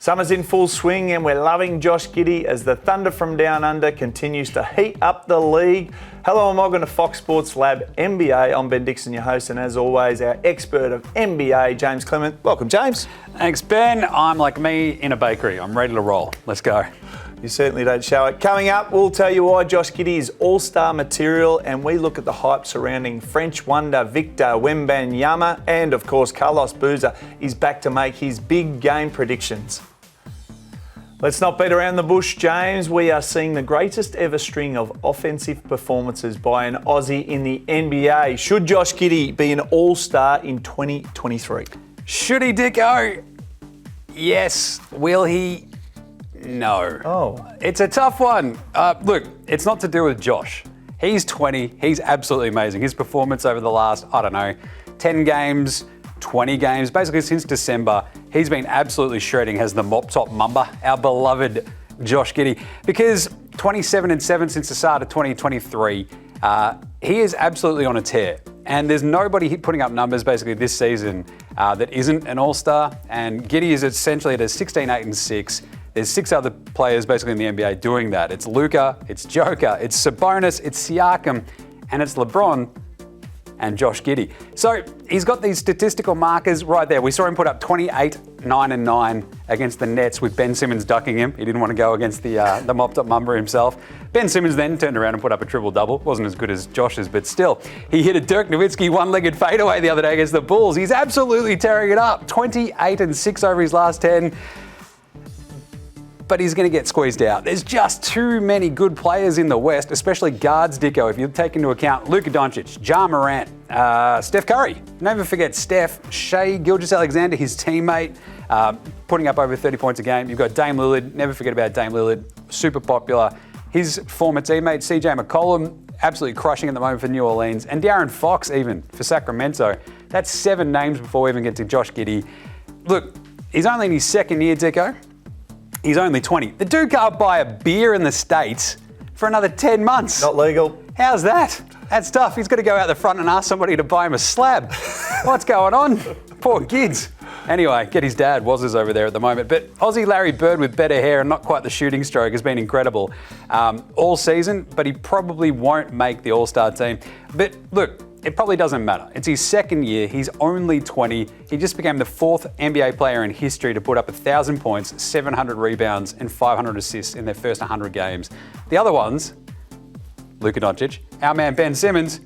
Summer's in full swing and we're loving Josh Giddey as the Thunder from Down Under continues to heat up the league. Hello and welcome to Fox Sports Lab NBA. I'm Ben Dixon, your host, and as always, our expert of NBA, Jaymz Clements. Welcome, James. Thanks, Ben. I'm like me in a bakery. I'm ready to roll. Let's go. You certainly don't show it. Coming up, we'll tell you why Josh Giddey is all-star material, and we look at the hype surrounding French wonder Victor Wembanyama, and of course, Carlos Boozer is back to make his big game predictions. Let's not beat around the bush, James. We are seeing the greatest ever string of offensive performances by an Aussie in the NBA. Should Josh Giddey be an all-star in 2023? Should he, Dicko? Yes. Will he? No. Oh. It's a tough one. Look, it's not to do with Josh. He's 20. He's absolutely amazing. His performance over the last, 10 games, 20 games, basically since December, he's been absolutely shredding as the mop-top mamba, our beloved Josh Giddey. Because 27-7 since the start of 2023, he is absolutely on a tear. And there's nobody putting up numbers basically this season that isn't an all-star. And Giddey is essentially at a 16-8-6. There's 6 other players basically in the NBA doing that. It's Luka, it's Joker, it's Sabonis, it's Siakam, and it's LeBron and Josh Giddey. So he's got these statistical markers right there. We saw him put up 28, 9 and 9 against the Nets with Ben Simmons ducking him. He didn't want to go against the mopped-up mumber himself. Ben Simmons then turned around and put up a triple-double. Wasn't as good as Josh's, but still. He hit a Dirk Nowitzki one-legged fadeaway the other day against the Bulls. He's absolutely tearing it up. 28 and 6 over his last 10. But he's going to get squeezed out. There's just too many good players in the West, especially guards, Dicko. If you take into account Luka Doncic, Ja Morant, Steph Curry. Never forget Steph, Shai Gilgeous-Alexander, his teammate, putting up over 30 points a game. You've got Dame Lillard. Never forget about Dame Lillard. Super popular. His former teammate, CJ McCollum, absolutely crushing at the moment for New Orleans. And De'Aaron Fox even for Sacramento. That's 7 names before we even get to Josh Giddey. Look, he's only in his second year, Dicko. He's only 20. The dude can't buy a beer in the States for another 10 months. Not legal. How's that? That's tough. He's got to go out the front and ask somebody to buy him a slab. What's going on? Poor kids. Anyway, get his dad, Waz's over there at the moment. But Aussie Larry Bird with better hair and not quite the shooting stroke has been incredible all season, but he probably won't make the All-Star team. But look, it probably doesn't matter. It's his second year. He's only 20. He just became the 4th NBA player in history to put up 1,000 points, 700 rebounds, and 500 assists in their first 100 games. The other ones, Luka Doncic, our man Ben Simmons,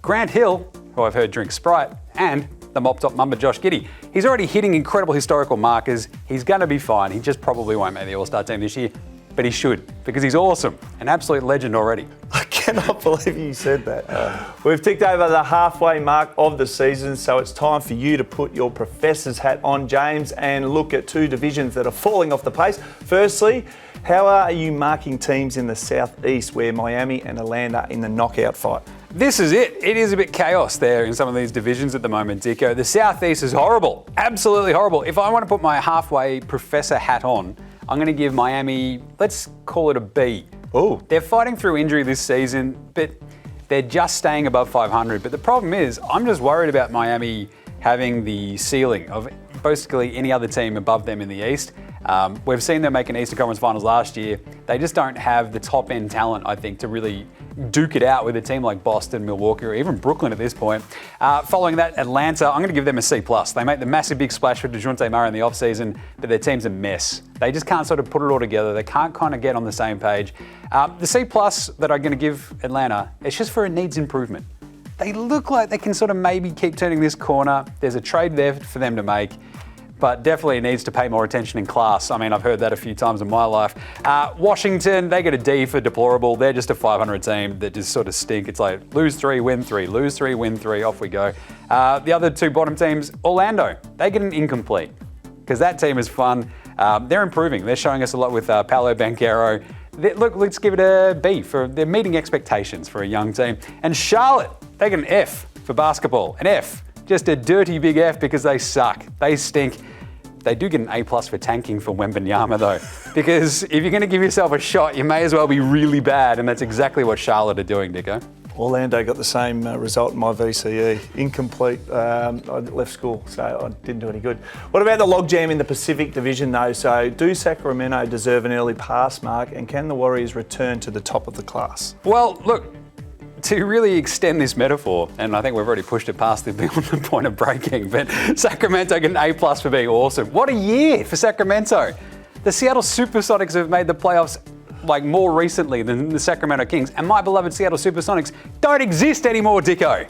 Grant Hill, who I've heard drink Sprite, and the mop-top mumber Josh Giddey. He's already hitting incredible historical markers. He's going to be fine. He just probably won't make the All-Star team this year, but he should, because he's awesome. An absolute legend already. I cannot believe you said that. We've ticked over the halfway mark of the season, so it's time for you to put your professor's hat on, James, and look at 2 divisions that are falling off the pace. Firstly, how are you marking teams in the Southeast where Miami and Atlanta are in the knockout fight? This is it. It is a bit chaos there in some of these divisions at the moment, Dicko. The Southeast is horrible. Absolutely horrible. If I want to put my halfway professor hat on, I'm going to give Miami, let's call it a B. Oh. They're fighting through injury this season, but they're just staying above 500. But the problem is, I'm just worried about Miami having the ceiling of basically any other team above them in the East. We've seen them make an Eastern Conference Finals last year. They just don't have the top-end talent, I think, to really duke it out with a team like Boston, Milwaukee, or even Brooklyn at this point. Following that, Atlanta, I'm going to give them a C+. They make the massive big splash for DeJounte Murray in the offseason, but their team's a mess. They just can't sort of put it all together. They can't kind of get on the same page. The C+ that I'm going to give Atlanta, it's just for a needs improvement. They look like they can sort of maybe keep turning this corner. There's a trade there for them to make, but definitely needs to pay more attention in class. I mean, I've heard that a few times in my life. Washington, they get a D for deplorable. They're just a 500 team that just sort of stink. It's like lose 3, win 3, lose 3, win 3, off we go. The other 2 bottom teams, Orlando, they get an incomplete because that team is fun. They're improving. They're showing us a lot with Paolo Banchero. Look, let's give it a B for they're meeting expectations for a young team. And Charlotte, they get an F for basketball, an F. Just a dirty big F because they suck. They stink. They do get an A+ for tanking for Wembanyama though, because if you're going to give yourself a shot, you may as well be really bad, and that's exactly what Charlotte are doing, Dicko. Orlando got the same result in my VCE. Incomplete. I left school, so I didn't do any good. What about the logjam in the Pacific Division, though? So do Sacramento deserve an early pass, Mark, and can the Warriors return to the top of the class? Well, look, to really extend this metaphor, and I think we've already pushed it past the point of breaking, but Sacramento get an A+ for being awesome. What a year for Sacramento. The Seattle Supersonics have made the playoffs like more recently than the Sacramento Kings, and my beloved Seattle Supersonics don't exist anymore, Dicko.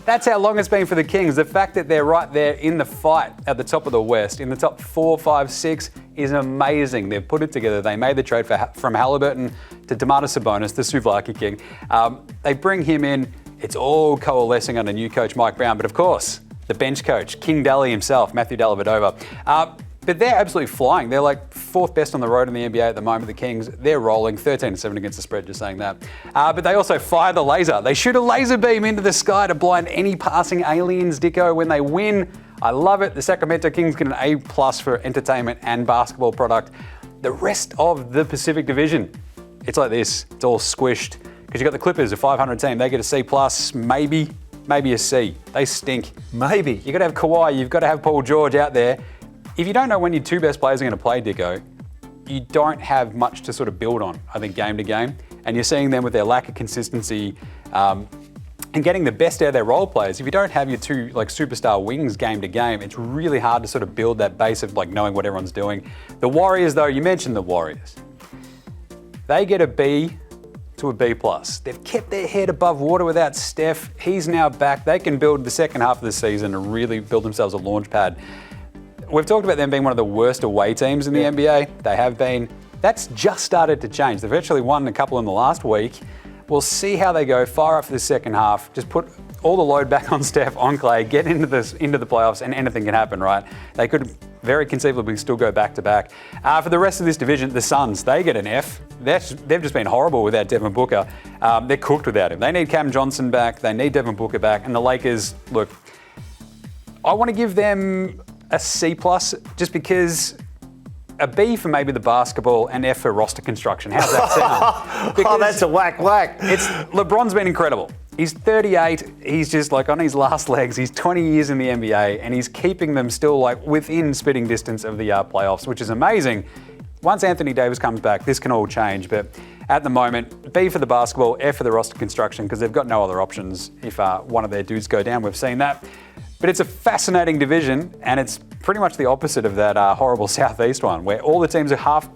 That's how long it's been for the Kings. The fact that they're right there in the fight at the top of the West, in the top 4, 5, 6, is amazing. They've put it together. They made the trade from Halliburton to Domantas Sabonis, the Souvlaki King. They bring him in. It's all coalescing under new coach Mike Brown, but of course, the bench coach, King Dally himself, Matthew Dellavedova. But they're absolutely flying. They're like 4th best on the road in the NBA at the moment, the Kings. They're rolling 13-7 against the spread, just saying that. But they also fire the laser. They shoot a laser beam into the sky to blind any passing aliens, Dicko, when they win. I love it. The Sacramento Kings get an A+ for entertainment and basketball product. The rest of the Pacific Division, it's like this. It's all squished. Because you've got the Clippers, a 500 team. They get a C+, maybe a C. They stink. Maybe. You've got to have Kawhi. You've got to have Paul George out there. If you don't know when your 2 best players are going to play, Dicko, you don't have much to sort of build on, I think, game to game. And you're seeing them with their lack of consistency and getting the best out of their role players. If you don't have your 2 like superstar wings game to game, it's really hard to sort of build that base of like knowing what everyone's doing. The Warriors, though, you mentioned the Warriors. They get a B to a B+. They've kept their head above water without Steph. He's now back. They can build the second half of the season and really build themselves a launch pad. We've talked about them being one of the worst away teams in the NBA. They have been. That's just started to change. They've actually won a couple in the last week. We'll see how they go. Fire up for the second half. Just put all the load back on Steph, on Clay, get into the playoffs, and anything can happen, right? They could very conceivably still go back-to-back. For the rest of this division, the Suns, they get an F. They've just been horrible without Devin Booker. They're cooked without him. They need Cam Johnson back. They need Devin Booker back. And the Lakers, look, I want to give them a C+, just because a B for maybe the basketball and F for roster construction. How's that sound? Oh, that's a whack. LeBron's been incredible. He's 38. He's just like on his last legs. He's 20 years in the NBA, and he's keeping them still like within spitting distance of the playoffs, which is amazing. Once Anthony Davis comes back, this can all change. But at the moment, B for the basketball, F for the roster construction, because they've got no other options if one of their dudes go down. We've seen that. But it's a fascinating division, and it's pretty much the opposite of that horrible Southeast one, where all the teams are half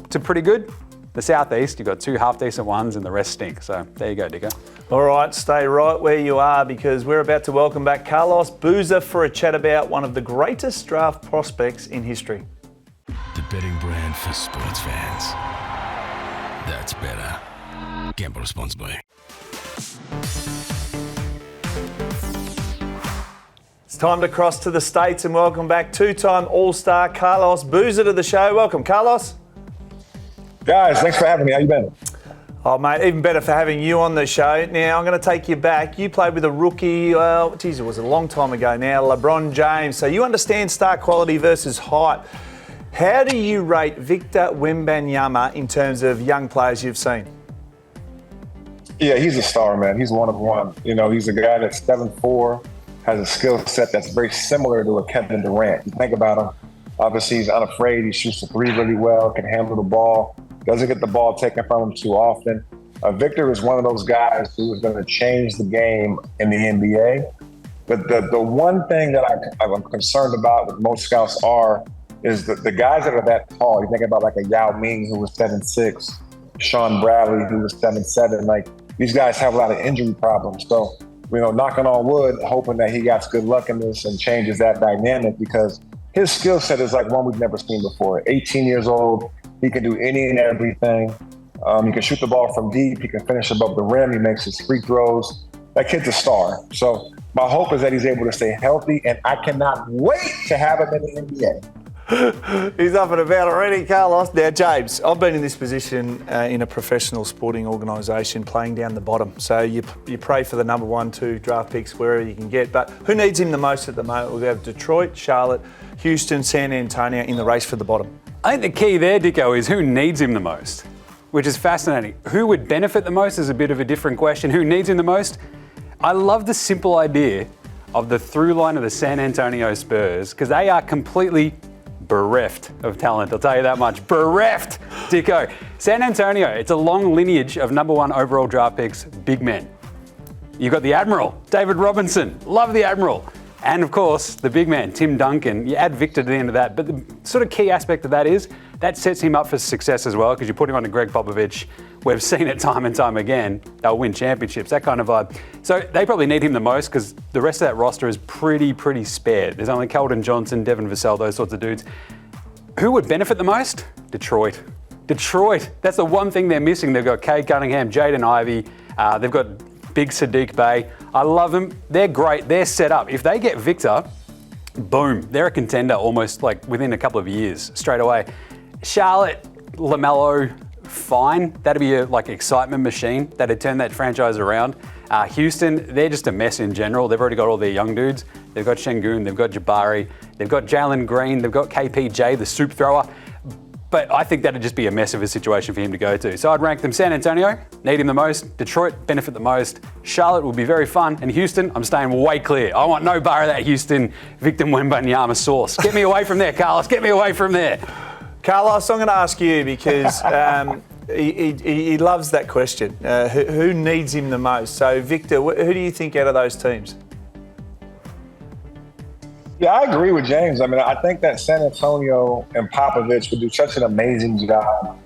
to pretty good. The Southeast, you've got 2 half-decent ones, and the rest stink. So there you go, Dicko. All right, stay right where you are, because we're about to welcome back Carlos Boozer for a chat about one of the greatest draft prospects in history. The betting brand for sports fans. That's Betr. Gamble responsibly. It's time to cross to the States and welcome back 2-time All-Star Carlos Boozer to the show. Welcome, Carlos. Guys, thanks for having me. How you been? Oh, mate, even better for having you on the show. Now, I'm going to take you back. You played with a rookie, it was a long time ago now, LeBron James. So you understand star quality versus height. How do you rate Victor Wembanyama in terms of young players you've seen? Yeah, he's a star, man. He's one of one. You know, he's a guy that's 7'4", has a skill set that's very similar to a Kevin Durant. You think about him, obviously he's unafraid. He shoots the 3 really well, can handle the ball, doesn't get the ball taken from him too often. Victor is one of those guys who is going to change the game in the NBA. But the one thing that I'm concerned about, with most scouts is the guys that are that tall. You think about like a Yao Ming who was 7'6", Sean Bradley who was 7'7". Like, these guys have a lot of injury problems. So, you know, knocking on wood, hoping that he got good luck in this and changes that dynamic, because his skill set is like one we've never seen before. 18 years old, he can do any and everything. He can shoot the ball from deep. He can finish above the rim. He makes his free throws. That kid's a star. So my hope is that he's able to stay healthy, and I cannot wait to have him in the NBA. He's up and about already, Carlos. Now, James, I've been in this position in a professional sporting organisation playing down the bottom. So you pray for the number 1, 2 draft picks wherever you can get. But who needs him the most at the moment? We have Detroit, Charlotte, Houston, San Antonio in the race for the bottom. I think the key there, Dicko, is who needs him the most. which is fascinating. Who would benefit the most is a bit of a different question. Who needs him the most? I love the simple idea of the through line of the San Antonio Spurs, because they are completely bereft of talent, I'll tell you that much. Bereft, Dicko. San Antonio, it's a long lineage of number 1 overall draft picks, big men. You've got the Admiral, David Robinson. Love the Admiral. And of course, the big man, Tim Duncan. You add Victor to the end of that. But the sort of key aspect of that is that sets him up for success as well, because you put him on to Greg Popovich. We've seen it time and time again. They'll win championships, that kind of vibe. So they probably need him the most, because the rest of that roster is pretty spared. There's only Keldon Johnson, Devin Vassell, those sorts of dudes. Who would benefit the most? Detroit. That's the one thing they're missing. They've got Cade Cunningham, Jaden Ivey. They've got big Sadiq Bey. I love them. They're great. They're set up. If they get Victor, boom, they're a contender almost like within a couple of years, straight away. Charlotte, LaMelo, fine. That'd be a excitement machine. That'd turn that franchise around. Houston, they're just a mess in general. They've already got all their young dudes. They've got Şengün, they've got Jabari, they've got Jalen Green, they've got KPJ, the soup thrower. But I think that'd just be a mess of a situation for him to go to. So I'd rank them: San Antonio, need him the most; Detroit, benefit the most; Charlotte would be very fun; and Houston, I'm staying way clear. I want no bar of that Houston Victor Wembanyama sauce. Get me away from there, Carlos. Get me away from there. Carlos, I'm going to ask you, because he loves that question. Who needs him the most? So, Victor, who do you think out of those teams? Yeah, I agree with James. I mean, I think that San Antonio and Popovich would do such an amazing job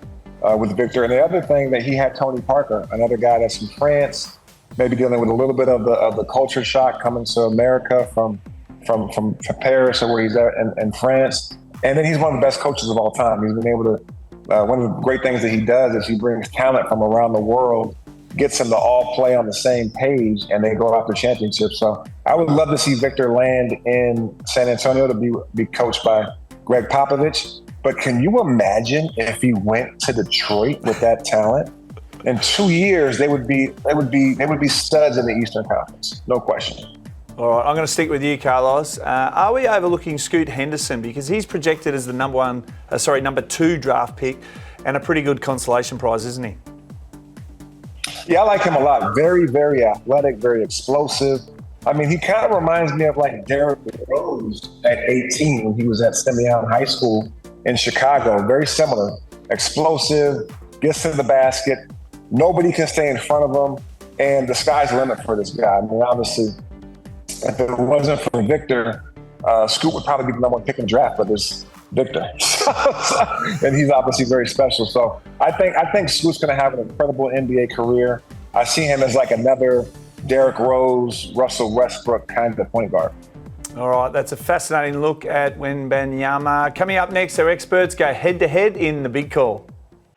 with Victor. And the other thing, that he had Tony Parker, another guy that's from France, maybe dealing with a little bit of the culture shock coming to America from Paris, or where he's at in France. And then he's one of the best coaches of all time. He's been able to, one of the great things that he does is he brings talent from around the world, gets them to all play on the same page, and they go after championships. So I would love to see Victor land in San Antonio to be coached by Greg Popovich. But can you imagine if he went to Detroit with that talent? In 2 years, they would be studs in the Eastern Conference, no question. All right, I'm going to stick with you, Carlos. Are we overlooking Scoot Henderson, because he's projected as the number 2 draft pick, and a pretty good consolation prize, isn't he? Yeah, I like him a lot. Very, very athletic, very explosive. I mean, he kind of reminds me of like Derrick Rose at 18 when he was at Simeon High School in Chicago. Very similar. Explosive, gets to the basket. Nobody can stay in front of him. And the sky's the limit for this guy. I mean, obviously, if it wasn't for Victor, Scoot would probably be the number 1 pick in the draft, but there's Victor. And he's obviously very special. So I think Scoot's going to have an incredible NBA career. I see him as like another Derrick Rose, Russell Westbrook kind of point guard. All right, that's a fascinating look at Wembanyama. Coming up next, our experts go head-to-head in the big call.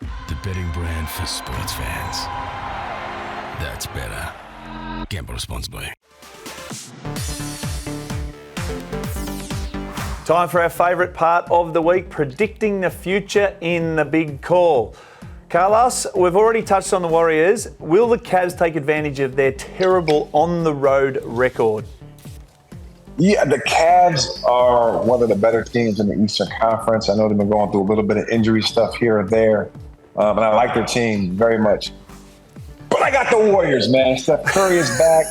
The betting brand for sports fans. That's better. Gamble responsibly. Time for our favourite part of the week, predicting the future in the big call. Carlos, we've already touched on the Warriors. Will the Cavs take advantage of their terrible on-the-road record? Yeah, the Cavs are one of the better teams in the Eastern Conference. I know they've been going through a little bit of injury stuff here or there, and I like their team very much. But I got the Warriors, man. Steph Curry is back.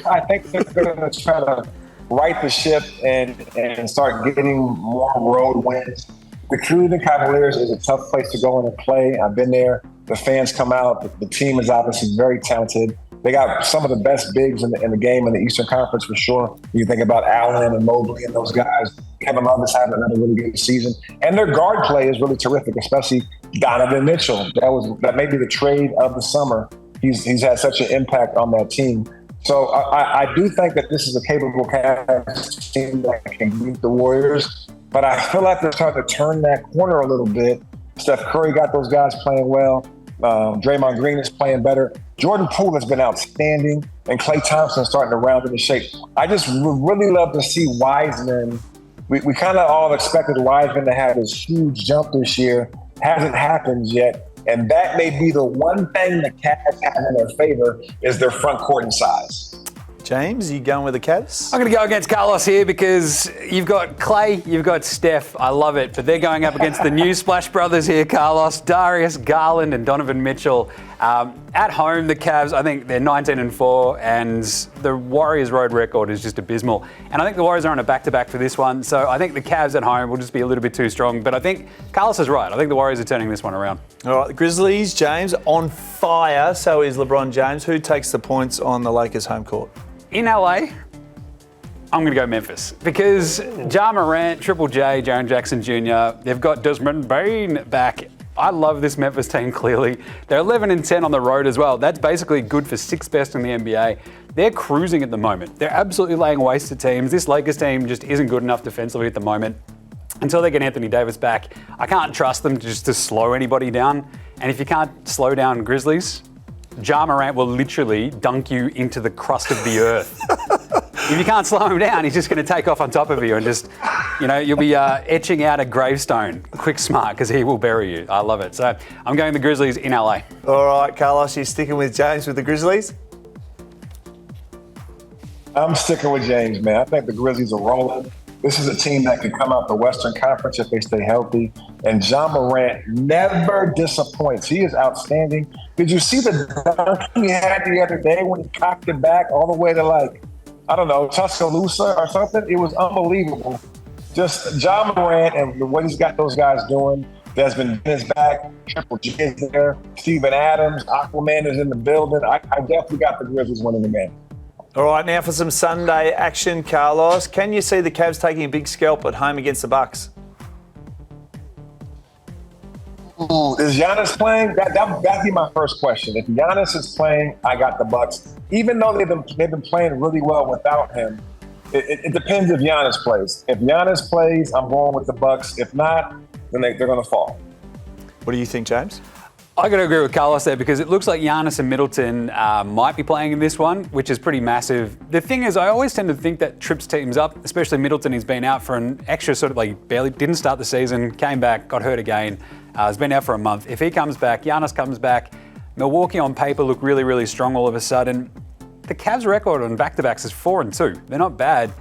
I think they're going to try to right the ship and start getting more road wins. The Cleveland Cavaliers is a tough place to go in and play. I've been there. The fans come out. The team is obviously very talented. They got some of the best bigs in the game in the Eastern Conference for sure. You think about Allen and Mobley and those guys. Kevin Love has had another really good season. And their guard play is really terrific, especially Donovan Mitchell. That may be the trade of the summer. He's had such an impact on that team. So I do think that this is a capable Cavs team that can beat the Warriors. But I feel like they're starting to turn that corner a little bit. Steph Curry got those guys playing well. Draymond Green is playing better. Jordan Poole has been outstanding. And Klay Thompson starting to round into shape. I just would really love to see Wiseman. We kind of all expected Wiseman to have this huge jump this year. Hasn't happened yet. And that may be the one thing the Cavs have in their favor is their front court and size. James, you going with the Cavs? I'm going to go against Carlos here because you've got Clay, you've got Steph. I love it. But they're going up against the new Splash Brothers here, Carlos, Darius Garland and Donovan Mitchell. At home, the Cavs, I think they're 19-4, and the Warriors' road record is just abysmal. And I think the Warriors are on a back-to-back for this one. So I think the Cavs at home will just be a little bit too strong. But I think Carlos is right. I think the Warriors are turning this one around. All right, the Grizzlies, James, on fire. So is LeBron James. Who takes the points on the Lakers' home court? In LA, I'm going to go Memphis because Ja Morant, Triple J, Jaren Jackson Jr., they've got Desmond Bain back. I love this Memphis team, clearly. They're 11-10 on the road as well. That's basically good for 6th best in the NBA. They're cruising at the moment. They're absolutely laying waste to teams. This Lakers team just isn't good enough defensively at the moment. Until they get Anthony Davis back, I can't trust them just to slow anybody down. And if you can't slow down Grizzlies, Ja Morant will literally dunk you into the crust of the earth. If you can't slow him down, he's just going to take off on top of you and just, you'll be etching out a gravestone quick smart because he will bury you. I love it. So I'm going the Grizzlies in LA. All right, Carlos, you sticking with James with the Grizzlies? I'm sticking with James, man. I think the Grizzlies are rolling. This is a team that can come out the Western Conference if they stay healthy. And Ja Morant never disappoints. He is outstanding. Did you see the dunk he had the other day when he cocked it back all the way to Tuscaloosa or something? It was unbelievable. Just Ja Morant and what he's got those guys doing. Desmond is back. Triple J is there. Steven Adams. Aquaman is in the building. I definitely got the Grizzlies winning the game. All right, now for some Sunday action, Carlos. Can you see the Cavs taking a big scalp at home against the Bucks? Ooh, is Giannis playing? That'd be my first question. If Giannis is playing, I got the Bucks. Even though they've been playing really well without him, it depends if Giannis plays. If Giannis plays, I'm going with the Bucks. If not, then they're going to fall. What do you think, James? I got to agree with Carlos there because it looks like Giannis and Middleton might be playing in this one, which is pretty massive. The thing is, I always tend to think that trips teams up, especially Middleton. He's been out for an extra barely didn't start the season, came back, got hurt again. Has been out for a month. If he comes back, Giannis comes back, Milwaukee on paper look really, really strong all of a sudden. The Cavs' record on back-to-backs is 4-2. They're not bad,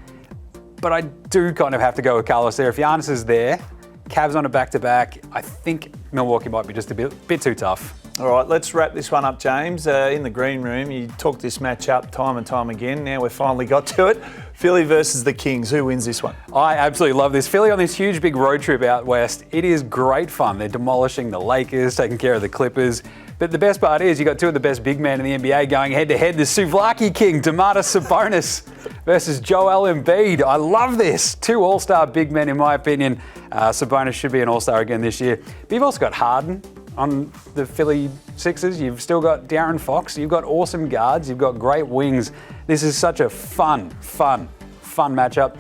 but I do kind of have to go with Carlos there. If Giannis is there, Cavs on a back-to-back, I think Milwaukee might be just a bit too tough. All right, let's wrap this one up, James. In the green room, you talked this match up time and time again. Now we've finally got to it. Philly versus the Kings. Who wins this one? I absolutely love this. Philly on this huge big road trip out west. It is great fun. They're demolishing the Lakers, taking care of the Clippers. But the best part is you got two of the best big men in the NBA going head-to-head. The Souvlaki King, Domantas Sabonis versus Joel Embiid. I love this. Two all-star big men, in my opinion. Sabonis should be an all-star again this year. But you've also got Harden on the Philly Sixers. You've still got De'Aaron Fox. You've got awesome guards. You've got great wings. This is such a fun matchup.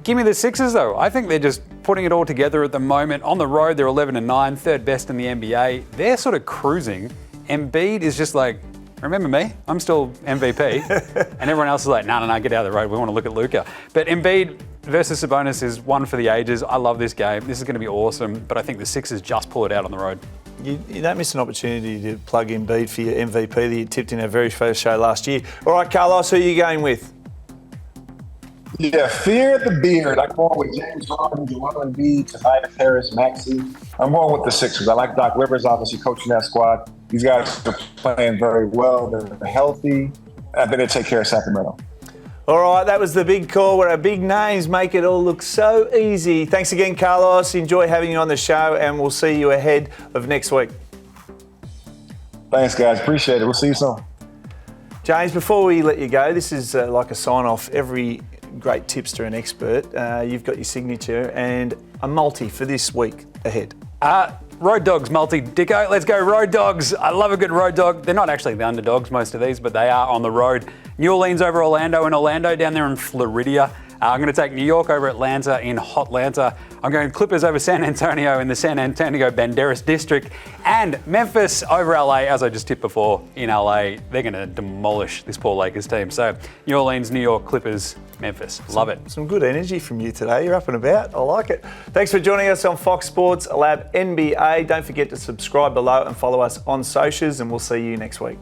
Give me the Sixers, though. I think they're just putting it all together at the moment. On the road, they're 11-9, third best in the NBA. They're sort of cruising. Embiid is just like, remember me? I'm still MVP. And everyone else is like, no, get out of the road. We want to look at Luka. But Embiid versus Sabonis is one for the ages. I love this game. This is going to be awesome. But I think the Sixers just pull it out on the road. You don't miss an opportunity to plug in Embiid for your MVP that you tipped in our very first show last year. All right, Carlos, who are you going with? Yeah, fear the beard. I'm going with James Harden, Joel Embiid, Tobias Harris, Maxey. I'm going with the Sixers. I like Doc Rivers, obviously coaching that squad. These guys are playing very well. They're healthy. I think they take care of Sacramento. All right, that was the big call where our big names make it all look so easy. Thanks again, Carlos. Enjoy having you on the show, and we'll see you ahead of next week. Thanks, guys. Appreciate it. We'll see you soon. James, before we let you go, this is like a sign-off. Every great tipster and expert, you've got your signature and a multi for this week ahead. Road Dogs multi, Dicko. Let's go Road Dogs. I love a good Road Dog. They're not actually the underdogs, most of these, but they are on the road. New Orleans over Orlando, and Orlando down there in Florida. I'm going to take New York over Atlanta in Hotlanta. I'm going Clippers over San Antonio in the San Antonio Banderas district. And Memphis over LA, as I just tipped before, in LA. They're going to demolish this poor Lakers team. So New Orleans, New York, Clippers, Memphis. Love it. Some good energy from you today. You're up and about. I like it. Thanks for joining us on Fox Sports Lab NBA. Don't forget to subscribe below and follow us on socials, and we'll see you next week.